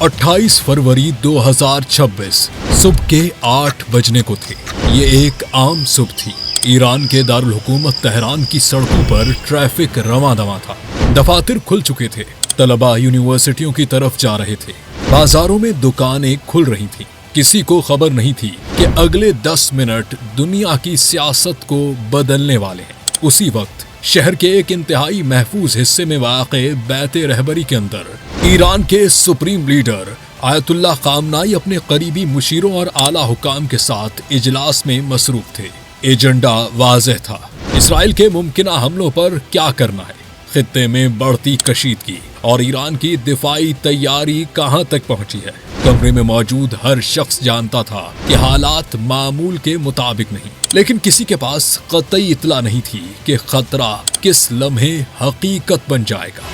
28 फरवरी 2026 सुबह के 8 बजने को थे। ये एक आम सुबह थी। ईरान के दारुल हुकूमत तेहरान की सड़कों पर ट्रैफिक रवां-दवां था। दफातर खुल चुके थे। तलबा यूनिवर्सिटियों की तरफ जा रहे थे। बाजारों में दुकानें खुल रही थीं। किसी को खबर नहीं थी कि अगले 10 मिनट दुनिया की सियासत को बदलने वाले हैं। उसी वक्त शहर के एक इंतहाई महफूज हिस्से में वाक़े बैते रहबरी के अंदर ईरान के सुप्रीम लीडर आयतुल्लाह खामनाई अपने करीबी मुशीरों और आला हुकाम के साथ इजलास में मसरूफ थे। एजेंडा वाज़ेह था। इसराइल के मुमकिना हमलों पर क्या करना है, खित्ते में बढ़ती कशीदगी और ईरान की दिफाई तैयारी कहां तक पहुंची है। कमरे में मौजूद हर शख्स जानता था कि हालात मामूल के मुताबिक नहीं, लेकिन किसी के पास कतई इत्तला नहीं थी कि खतरा किस लम्हे हकीकत बन जाएगा।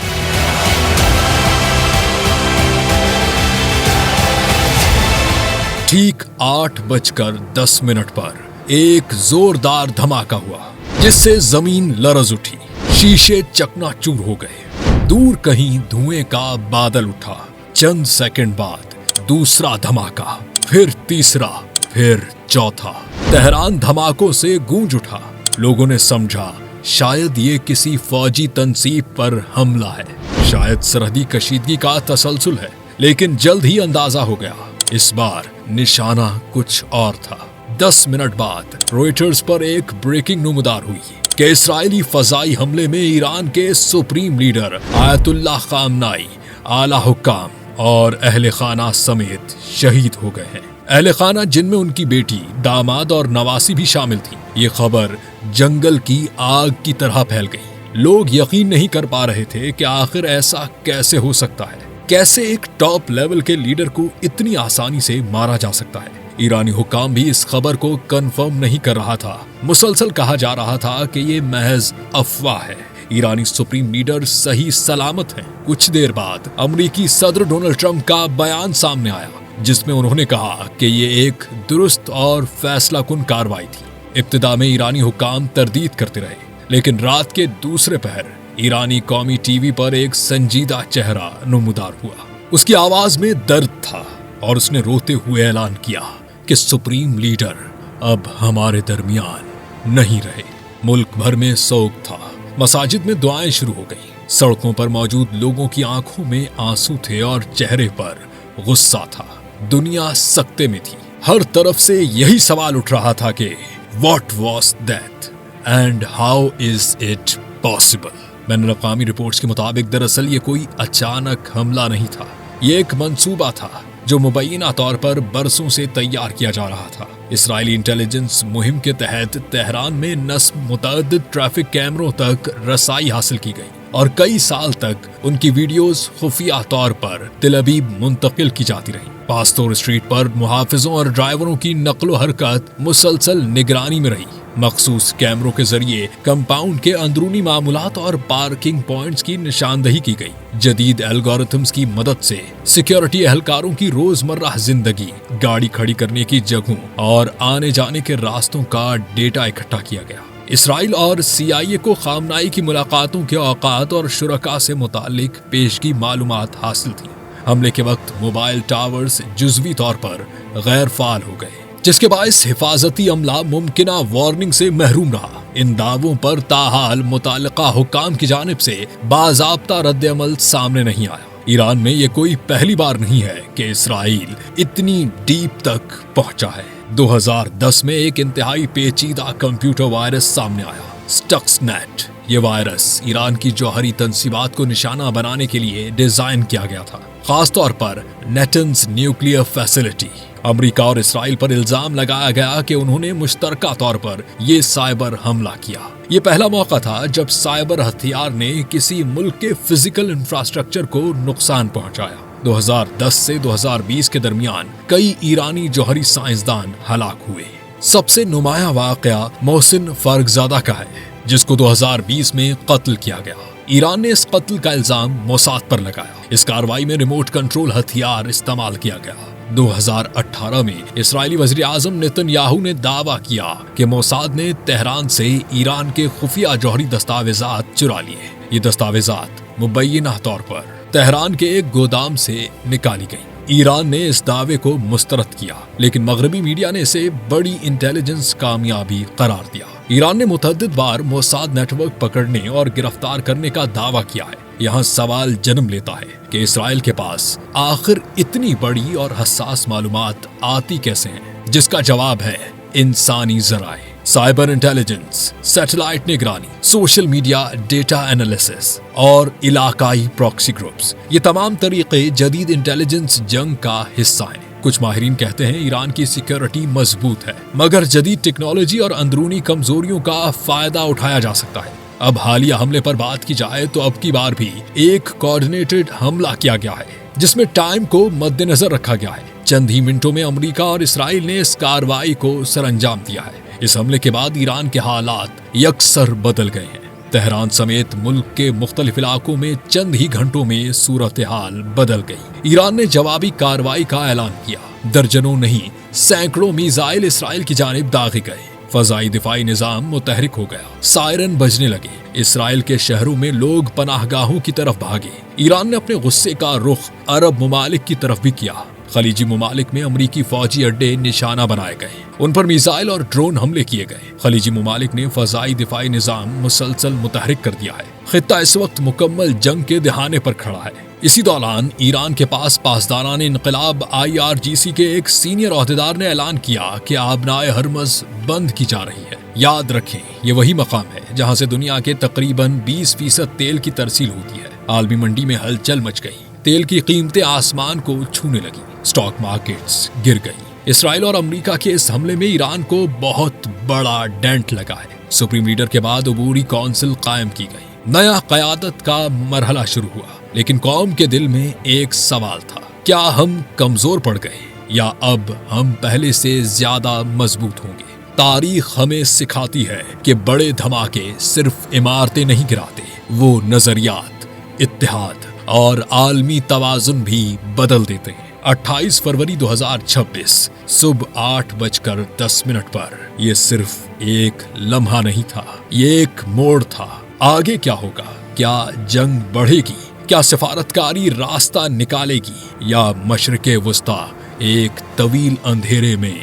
ठीक 8:10 पर एक जोरदार धमाका हुआ जिससे जमीन लरज उठी। शीशे चकनाचूर हो गए। दूर कहीं धुएं का बादल उठा। चंद सेकंड बाद दूसरा धमाका, फिर तीसरा, फिर चौथा। तेहरान धमाकों से गूंज उठा। लोगों ने समझा शायद ये किसी फौजी तंसीब पर हमला है, शायद सरहदी कशीदगी का तसलसल है। लेकिन जल्द ही अंदाजा हो गया, इस बार निशाना कुछ और था। 10 मिनट बाद रॉयटर्स पर एक ब्रेकिंग नुमदार हुई कि इस्राएली फजाई हमले में ईरान के सुप्रीम लीडर आयतुल्लाह खामनाई, आला हुक्काम और अहले खाना समेत शहीद हो गए हैं। अहले खाना जिनमें उनकी बेटी, दामाद और नवासी भी शामिल थी। ये खबर जंगल की आग की तरह फैल गई। लोग यकीन नहीं कर पा रहे थे कि आखिर ऐसा कैसे हो सकता है, कैसे एक टॉप लेवल के लीडर को इतनी आसानी से मारा जा सकता है। ईरानी हुक्काम भी इस खबर को कंफर्म नहीं कर रहा था। मुसलसल कहा जा रहा था कि ये महज अफवाह है, ईरानी सुप्रीम लीडर सही सलामत हैं। कुछ देर बाद अमेरिकी सदर डोनाल्ड ट्रंप का बयान सामने आया जिसमें उन्होंने कहा कि ये एक दुरुस्त और फैसला कुन कार्रवाई थी। इब्तिदा में ईरानी हुक्काम तरदीद करते रहे, लेकिन रात के दूसरे पहर ईरानी कौमी टीवी पर एक संजीदा चेहरा नुमदार हुआ। उसकी आवाज में दर्द था और उसने रोते हुए ऐलान किया कि सुप्रीम लीडर अब हमारे दरमियान नहीं रहे। मुल्क भर में सोग था। मसाजिद में दुआएं शुरू हो गई। सड़कों पर मौजूद लोगों की आंखों में आंसू थे और चेहरे पर गुस्सा था। दुनिया सकते में थी। हर तरफ से यही सवाल उठ रहा था कि what was that and how is it possible. बैनुल-अक़वामी रिपोर्ट्स के मुताबिक दरअसल ये कोई अचानक हमला नहीं था। ये एक मंसूबा था जो मुबैना तौर पर बरसों से तैयार किया जा रहा था। इस्राएली इंटेलिजेंस मुहिम के तहत तेहरान में नस्ब मुतअद्दिद ट्रैफिक कैमरों तक रसाई हासिल की गई और कई साल तक उनकी वीडियोस खुफिया तौर पर तिल अबीब मुंतकिल की जाती रही। पास्तोर स्ट्रीट पर मुहाफिजों और ड्राइवरों की नक्लो हरकत मुसलसल निगरानी में रही। मखसूस कैमरों के जरिए कंपाउंड के अंदरूनी मामूलात और पार्किंग पॉइंट्स की निशानदही की गई। जदीद एल्गोरिथम्स की मदद से सिक्योरिटी एहलकारों की रोजमर्रा जिंदगी, गाड़ी खड़ी करने की जगहों और आने जाने के रास्तों का डेटा इकट्ठा किया गया। इसराइल और CIA को खामनाई की मुलाकातों के औकात और शुरका से मुतालिक पेशगी मालूमात हासिल थी। हमले के वक्त मोबाइल टावर्स जुज़वी तौर पर गैर फाल हो गए, जिसके बायस हिफाजती अमला मुमकिना वार्निंग से महरूम रहा। इन दावों पर ताहाल मुताल्लिका हुक्काम की जानिब से बाज़ाब्ता रद्द-ए-अमल सामने नहीं आया। ईरान में ये कोई पहली बार नहीं है कि इसराइल इतनी डीप तक पहुंचा है। 2010 में एक इंतहाई पेचीदा कंप्यूटर वायरस सामने आया, स्टक्सनेट। ये वायरस ईरान की जौहरी तंसीबात को निशाना बनाने के लिए डिजाइन किया गया था, खासतौर पर नेटन्स न्यूक्लियर फैसिलिटी। अमेरिका और इसराइल पर इल्जाम लगाया गया कि उन्होंने मुश्तरका तौर पर ये साइबर हमला किया। ये पहला मौका था जब साइबर हथियार ने किसी मुल्क के फिजिकल इंफ्रास्ट्रक्चर को नुकसान पहुंचाया। 2010 से 2020 के दरमियान कई ईरानी जौहरी साइंसदान हलाक हुए। सबसे नुमाया वाकया मोहसिन फारुखजादा का है, जिसको 2020 में कत्ल किया गया। ईरान ने इस कत्ल का इल्जाम मोसाद पर लगाया। इस कार्रवाई में रिमोट कंट्रोल हथियार इस्तेमाल किया गया। 2018 में इस्राएली वज़ीर आज़म नेतन्याहू ने दावा किया कि मोसाद ने तेहरान से ईरान के खुफिया जौहरी दस्तावेजात चुरा लिए। ये दस्तावेजात मुबैना तौर पर تہران کے ایک گودام سے نکالی گئی۔ ایران نے اس دعوے کو مسترد کیا، لیکن مغربی میڈیا نے اسے بڑی انٹیلیجنس کامیابی قرار دیا۔ ایران نے متعدد بار موساد نیٹ ورک پکڑنے اور گرفتار کرنے کا دعویٰ کیا ہے۔ یہاں سوال جنم لیتا ہے کہ اسرائیل کے پاس آخر اتنی بڑی اور حساس معلومات آتی کیسے ہیں، جس کا جواب ہے انسانی ذرائع، سائبر انٹیلیجنس، سیٹلائٹ نگرانی، سوشل میڈیا ڈیٹا انالیسس اور علاقائی پراکسی گروپس۔ یہ تمام طریقے جدید انٹیلیجنس جنگ کا حصہ ہیں۔ کچھ ماہرین کہتے ہیں ایران کی سیکیورٹی مضبوط ہے، مگر جدید ٹیکنالوجی اور اندرونی کمزوریوں کا فائدہ اٹھایا جا سکتا ہے۔ اب حالیہ حملے پر بات کی جائے تو اب کی بار بھی ایک کوآرڈینیٹڈ حملہ کیا گیا ہے، جس میں ٹائم کو مد نظر رکھا گیا ہے۔ چند ہی منٹوں میں امریکہ اور اسرائیل نے اس کارروائی کو سر انجام دیا ہے۔ اس حملے کے بعد ایران کے حالات یکسر بدل گئے ہیں۔ تہران سمیت ملک کے مختلف علاقوں میں چند ہی گھنٹوں میں صورتحال بدل گئی۔ ایران نے جوابی کارروائی کا اعلان کیا، درجنوں نہیں سینکڑوں میزائل اسرائیل کی جانب داغے گئے، فضائی دفاعی نظام متحرک ہو گیا، سائرن بجنے لگے، اسرائیل کے شہروں میں لوگ پناہ گاہوں کی طرف بھاگے۔ ایران نے اپنے غصے کا رخ عرب ممالک کی طرف بھی کیا۔ خلیجی ممالک میں امریکی فوجی اڈے نشانہ بنائے گئے، ان پر میزائل اور ڈرون حملے کیے گئے۔ خلیجی ممالک نے فضائی دفاعی نظام مسلسل متحرک کر دیا ہے۔ خطہ اس وقت مکمل جنگ کے دہانے پر کھڑا ہے۔ اسی دوران ایران کے پاسداران انقلاب IRGC کے ایک سینئر عہدیدار نے اعلان کیا کہ آبنائے ہرمز بند کی جا رہی ہے۔ یاد رکھیں، یہ وہی مقام ہے جہاں سے دنیا کے تقریباً 20% تیل کی ترسیل ہوتی ہے۔ عالمی منڈی میں ہلچل مچ گئی، تیل کی قیمتیں آسمان کو چھونے لگی، اسٹاک مارکیٹس گر گئی۔ اسرائیل اور امریکہ کے اس حملے میں ایران کو بہت بڑا ڈینٹ لگا ہے۔ سپریم لیڈر کے بعد عبوری کونسل قائم کی گئی، نیا قیادت کا مرحلہ شروع ہوا، لیکن قوم کے دل میں ایک سوال تھا، کیا ہم کمزور پڑ گئے یا اب ہم پہلے سے زیادہ مضبوط ہوں گے؟ تاریخ ہمیں سکھاتی ہے کہ بڑے دھماکے صرف عمارتیں نہیں گراتے، وہ نظریات، اتحاد اور عالمی توازن بھی بدل دیتے ہیں۔ 28 فروری 2026 صبح 8:10 پر یہ صرف ایک لمحہ نہیں تھا، یہ ایک موڑ تھا۔ آگے کیا ہوگا؟ کیا جنگ بڑھے گی؟ کیا سفارتکاری راستہ نکالے گی؟ یا مشرق وسطی ایک طویل اندھیرے میں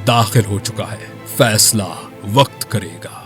داخل ہو چکا ہے؟ فیصلہ وقت کرے گا۔